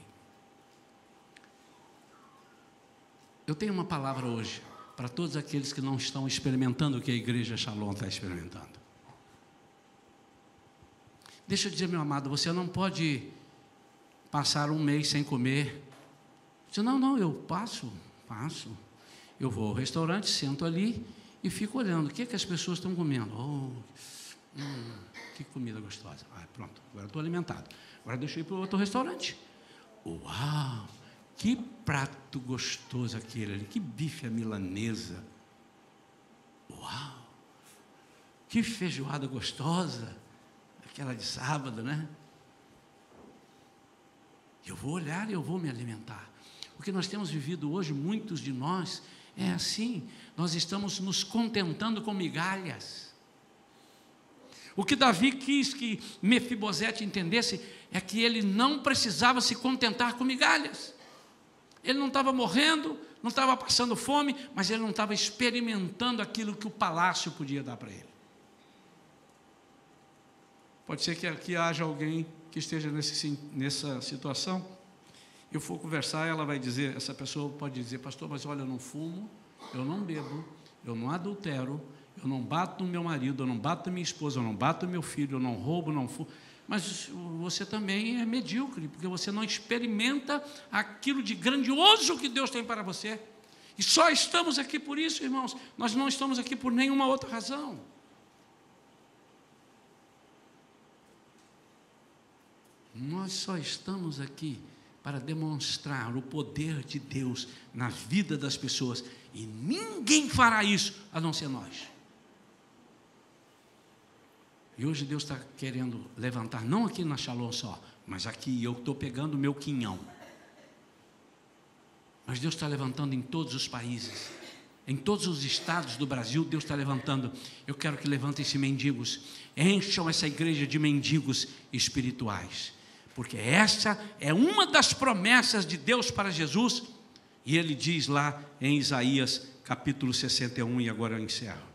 Eu tenho uma palavra hoje para todos aqueles que não estão experimentando o que a igreja Shalom está experimentando. Deixa eu dizer, meu amado, você não pode passar um mês sem comer. Você, não, eu passo. Eu vou ao restaurante, sento ali e fico olhando o que as pessoas estão comendo. Que comida gostosa. Pronto, agora estou alimentado. Agora deixa eu ir para o outro restaurante. Uau, que prato gostoso aquele ali, que bife à milanesa. Uau, que feijoada gostosa, aquela de sábado, né? Eu vou olhar e eu vou me alimentar. O que nós temos vivido hoje, muitos de nós, é assim, nós estamos nos contentando com migalhas. O que Davi quis que Mefibosete entendesse é que ele não precisava se contentar com migalhas. Ele não estava morrendo, não estava passando fome, mas ele não estava experimentando aquilo que o palácio podia dar para ele. Pode ser que aqui haja alguém que esteja nessa situação. Eu for conversar, ela vai dizer, essa pessoa pode dizer: pastor, mas olha, eu não fumo, eu não bebo, eu não adultero, eu não bato no meu marido, eu não bato na minha esposa, eu não bato no meu filho, eu não roubo, não fumo. Mas você também é medíocre, porque você não experimenta aquilo de grandioso que Deus tem para você. E só estamos aqui por isso, irmãos, nós não estamos aqui por nenhuma outra razão. Nós só estamos aqui para demonstrar o poder de Deus na vida das pessoas, e ninguém fará isso a não ser nós. E hoje Deus está querendo levantar, não aqui na Shalom só, mas aqui eu estou pegando o meu quinhão. Mas Deus está levantando em todos os países, em todos os estados do Brasil. Deus está levantando. Eu quero que levantem-se mendigos, encham essa igreja de mendigos espirituais, porque essa é uma das promessas de Deus para Jesus, e Ele diz lá em Isaías capítulo 61, e agora eu encerro.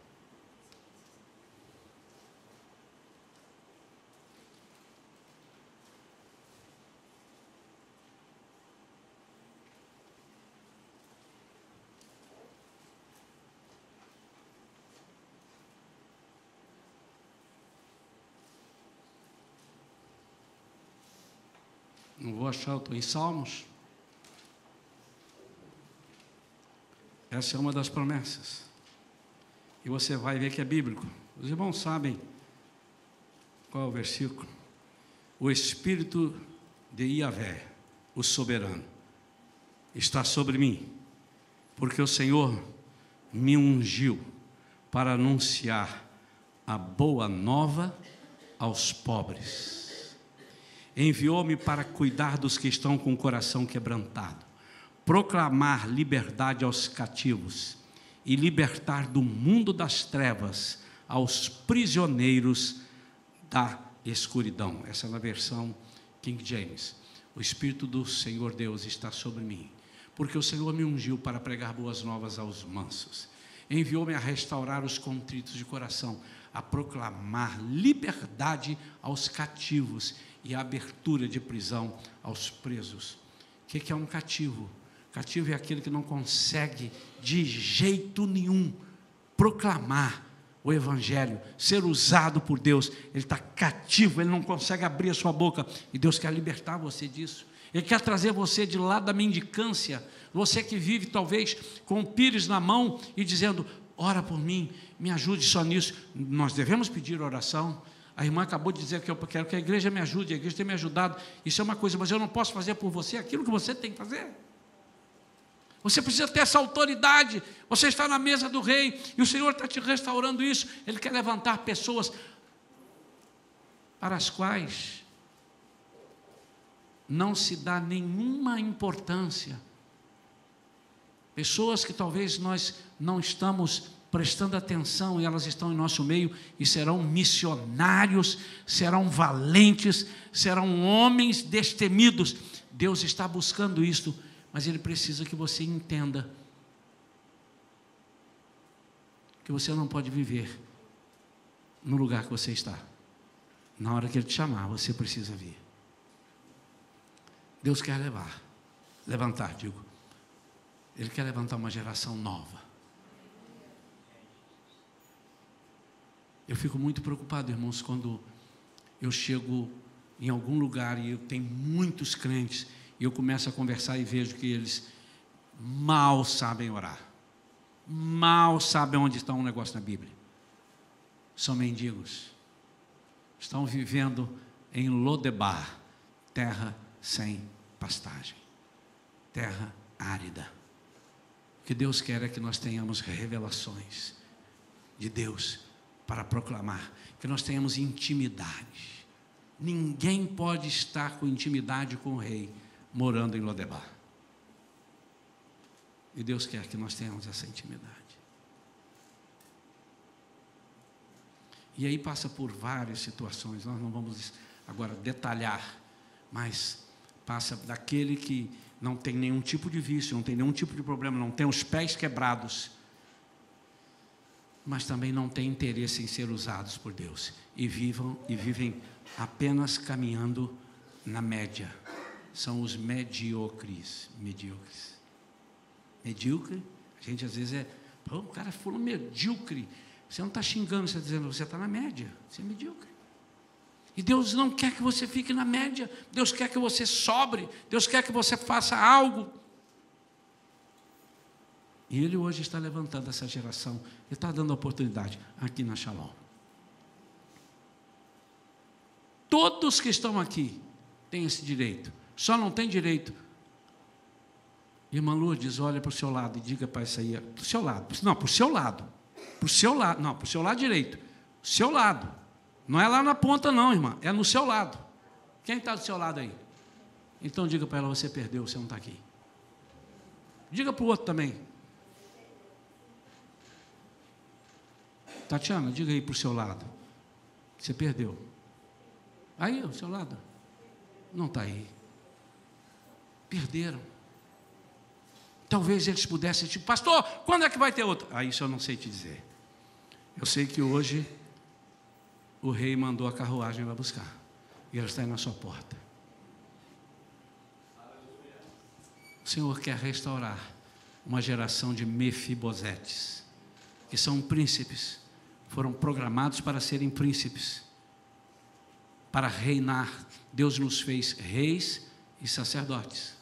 Não vou achar, eu estou em Salmos. Essa é uma das promessas. E você vai ver que é bíblico. Os irmãos sabem qual é o versículo. O Espírito de Yahvé, o soberano, está sobre mim, porque o Senhor me ungiu para anunciar a boa nova aos pobres. Enviou-me para cuidar dos que estão com o coração quebrantado, proclamar liberdade aos cativos e libertar do mundo das trevas aos prisioneiros da escuridão. Essa é na versão King James. O Espírito do Senhor Deus está sobre mim, porque o Senhor me ungiu para pregar boas novas aos mansos. Enviou-me a restaurar os contritos de coração, a proclamar liberdade aos cativos e a abertura de prisão aos presos. O que é um cativo? Cativo é aquele que não consegue de jeito nenhum proclamar o Evangelho, ser usado por Deus. Ele está cativo, ele não consegue abrir a sua boca, e Deus quer libertar você disso. Ele quer trazer você de lá da mendicância, você que vive talvez com o pires na mão e dizendo: ora por mim, me ajude só nisso. Nós devemos pedir oração. A irmã acabou de dizer que eu quero que a igreja me ajude, a igreja tem me ajudado. Isso é uma coisa, mas eu não posso fazer por você aquilo que você tem que fazer. Você precisa ter essa autoridade. Você está na mesa do rei e o Senhor está te restaurando isso. Ele quer levantar pessoas para as quais não se dá nenhuma importância. Pessoas que talvez nós não estamos prestando atenção e elas estão em nosso meio e serão missionários, serão valentes, serão homens destemidos. Deus está buscando isto, mas Ele precisa que você entenda que você não pode viver no lugar que você está. Na hora que Ele te chamar, você precisa vir. Deus quer levantar, Ele quer levantar uma geração nova. Eu fico muito preocupado, irmãos, quando eu chego em algum lugar e eu tenho muitos crentes e eu começo a conversar e vejo que eles mal sabem orar, mal sabem onde está um negócio na Bíblia. São mendigos, estão vivendo em Lodebar, terra sem pastagem, terra árida. O que Deus quer é que nós tenhamos revelações de Deus para proclamar, que nós tenhamos intimidade. Ninguém pode estar com intimidade com o rei morando em Lodebar. E Deus quer que nós tenhamos essa intimidade. E aí passa por várias situações, nós não vamos agora detalhar, mas passa daquele que não tem nenhum tipo de vício, não tem nenhum tipo de problema, não tem os pés quebrados, mas também não tem interesse em ser usados por Deus, e vivem apenas caminhando na média. São os medíocres. Medíocre, a gente às vezes o cara falou medíocre. Você não está xingando, você está dizendo, você está na média, você é medíocre. E Deus não quer que você fique na média, Deus quer que você sobre, Deus quer que você faça algo. E Ele hoje está levantando essa geração, Ele está dando a oportunidade aqui na Shalom. Todos que estão aqui têm esse direito, só não tem direito. Irmã Lourdes, olha para o seu lado e diga para isso aí, para o seu lado, não, para o seu lado, não, para o seu lado direito, seu lado, não é lá na ponta não, irmã, é no seu lado. Quem está do seu lado aí? Então diga para ela, você perdeu, você não está aqui. Diga para o outro também. Tatiana, diga aí para o seu lado, você perdeu. Aí, ao seu lado, não está aí. Perderam. Talvez eles pudessem, tipo, pastor, quando é que vai ter outro? Isso eu não sei te dizer. Eu sei que hoje o rei mandou a carruagem lá buscar, e ela está aí na sua porta. O Senhor quer restaurar uma geração de Mefibosetes, que são príncipes, foram programados para serem príncipes, para reinar. Deus nos fez reis e sacerdotes,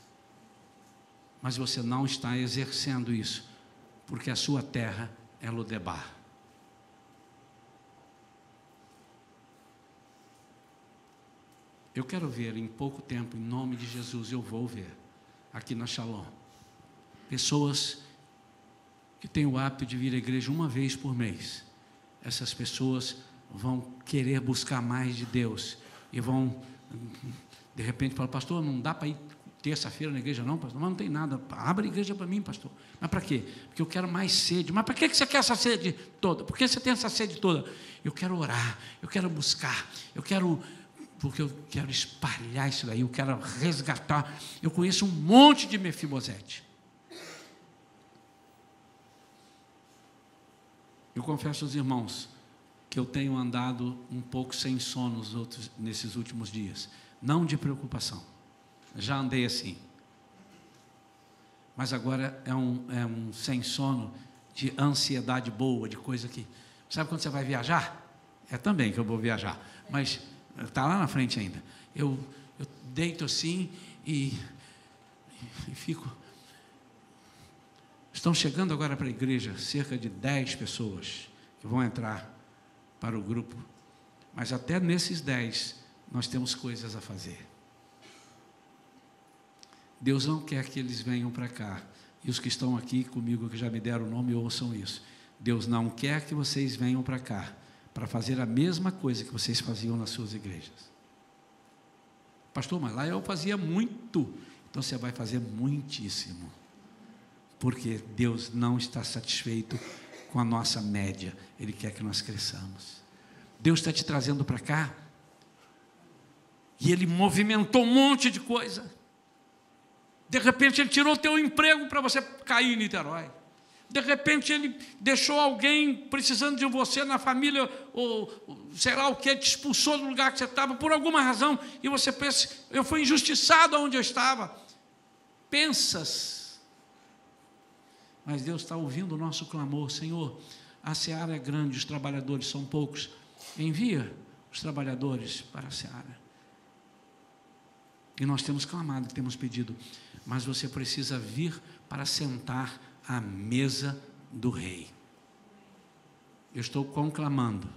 mas você não está exercendo isso, porque a sua terra é Lodebar. Eu quero ver em pouco tempo, em nome de Jesus, eu vou ver aqui na Shalom pessoas que têm o hábito de vir à igreja uma vez por mês. Essas pessoas vão querer buscar mais de Deus e vão, de repente, falar, pastor, não dá para ir terça-feira na igreja não, pastor? Mas não tem nada, abre a igreja para mim, pastor. Mas para quê? Porque eu quero mais sede. Mas para que você quer essa sede toda? Por que você tem essa sede toda? Eu quero orar, eu quero buscar, porque eu quero espalhar isso daí, eu quero resgatar. Eu conheço um monte de Mefibosete. Eu confesso aos irmãos que eu tenho andado um pouco sem sono nesses últimos dias. Não de preocupação. Já andei assim. Mas agora é um sem sono de ansiedade boa, de coisa que... Sabe quando você vai viajar? É também que eu vou viajar. Mas está lá na frente ainda. Eu deito assim e fico... Estão chegando agora para a igreja cerca de 10 pessoas que vão entrar para o grupo. Mas até nesses 10, nós temos coisas a fazer. Deus não quer que eles venham para cá. E os que estão aqui comigo, que já me deram o nome, ouçam isso. Deus não quer que vocês venham para cá para fazer a mesma coisa que vocês faziam nas suas igrejas. Pastor, mas lá eu fazia muito. Então você vai fazer muitíssimo. Porque Deus não está satisfeito com a nossa média. Ele quer que nós cresçamos. Deus está te trazendo para cá. E Ele movimentou um monte de coisa. De repente Ele tirou o teu emprego para você cair em Niterói. De repente Ele deixou alguém precisando de você na família, ou sei lá o que, te expulsou do lugar que você estava, por alguma razão, e você pensa, eu fui injustiçado onde eu estava. Pensas. Mas Deus está ouvindo o nosso clamor. Senhor, a seara é grande, os trabalhadores são poucos. Envia os trabalhadores para a seara. E nós temos clamado, temos pedido, mas você precisa vir para sentar à mesa do rei. Eu estou conclamando,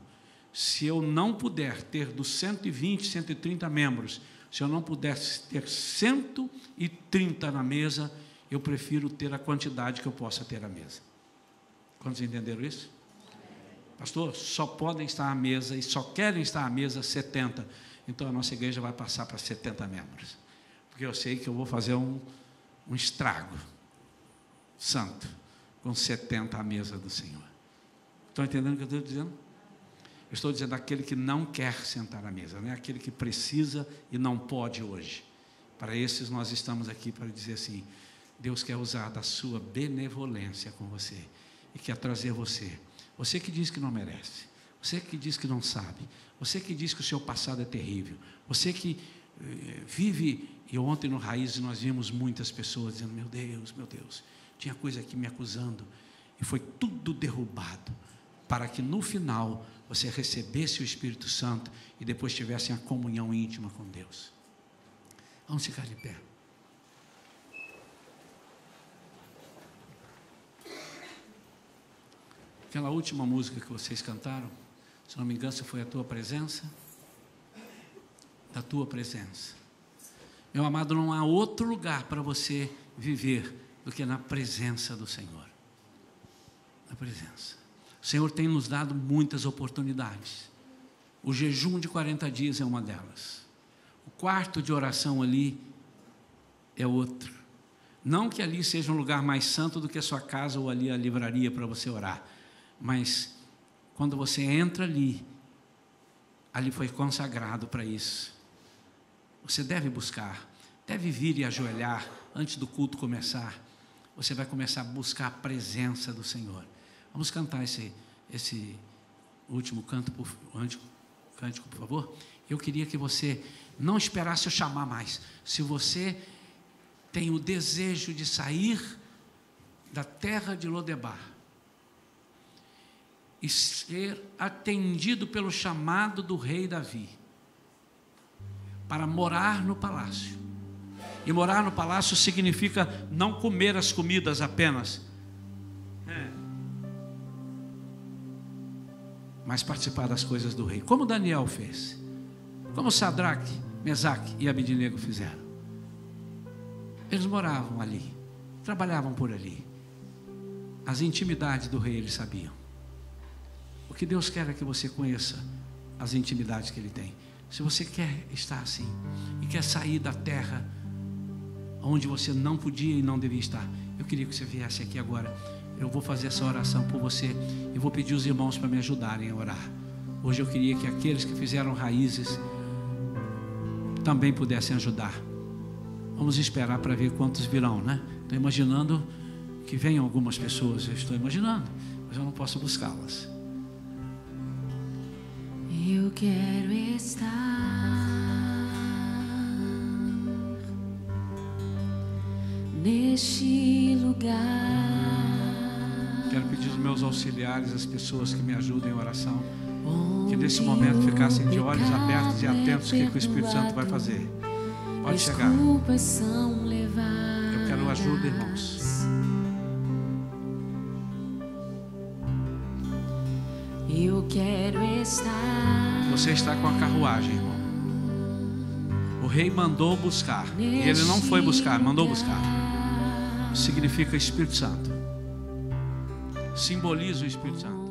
se eu não puder ter dos 120, 130 membros, se eu não puder ter 130 na mesa, eu prefiro ter a quantidade que eu possa ter à mesa. Quantos entenderam isso? Pastor, só podem estar à mesa e só querem estar à mesa 70. Então a nossa igreja vai passar para 70 membros. Porque eu sei que eu vou fazer um estrago santo com 70 à mesa do Senhor. Estão entendendo o que eu estou dizendo? Eu estou dizendo aquele que não quer sentar à mesa, não é aquele que precisa e não pode hoje. Para esses nós estamos aqui para dizer assim, Deus quer usar da sua benevolência com você e quer trazer você. Você que diz que não merece, você que diz que não sabe, você que diz que o seu passado é terrível, você que vive, e ontem no Raiz nós vimos muitas pessoas dizendo, meu Deus, tinha coisa aqui me acusando, e foi tudo derrubado, para que no final você recebesse o Espírito Santo e depois tivesse a comunhão íntima com Deus. Vamos ficar de pé. Aquela última música que vocês cantaram, se não me engano, foi a tua presença, da tua presença. Meu amado, não há outro lugar para você viver do que na presença do Senhor. Na presença. O Senhor tem nos dado muitas oportunidades. O jejum de 40 dias é uma delas. O quarto de oração ali é outro. Não que ali seja um lugar mais santo do que a sua casa ou ali a livraria para você orar. Mas quando você entra ali foi consagrado para isso. Você deve buscar, deve vir e ajoelhar antes do culto começar. Você vai começar a buscar a presença do Senhor. Vamos cantar esse último cântico, por favor? Eu queria que você não esperasse eu chamar mais. Se você tem o desejo de sair da terra de Lodebar e ser atendido pelo chamado do rei Davi para morar no palácio. E morar no palácio significa não comer as comidas apenas, mas participar das coisas do rei, como Daniel fez, como Sadraque, Mesaque e Abednego fizeram. Eles moravam ali, trabalhavam por ali. As intimidades do rei eles sabiam. O que Deus quer é que você conheça as intimidades que Ele tem. Se você quer estar assim e quer sair da terra onde você não podia e não devia estar, eu queria que você viesse aqui agora. Eu vou fazer essa oração por você e vou pedir os irmãos para me ajudarem a orar. Hoje eu queria que aqueles que fizeram raízes também pudessem ajudar. Vamos esperar para ver quantos virão, né? Estou imaginando que venham algumas pessoas, eu estou imaginando, mas eu não posso buscá-las. Eu quero estar neste lugar. Quero pedir aos meus auxiliares, as pessoas que me ajudem em oração, que nesse momento ficassem de olhos abertos e atentos ao que o Espírito Santo vai fazer. Pode chegar. Eu quero ajuda, irmãos. Eu quero estar. Você está com a carruagem, irmão. O rei mandou buscar. E ele não foi buscar, mandou buscar. Significa Espírito Santo. Simboliza o Espírito Santo.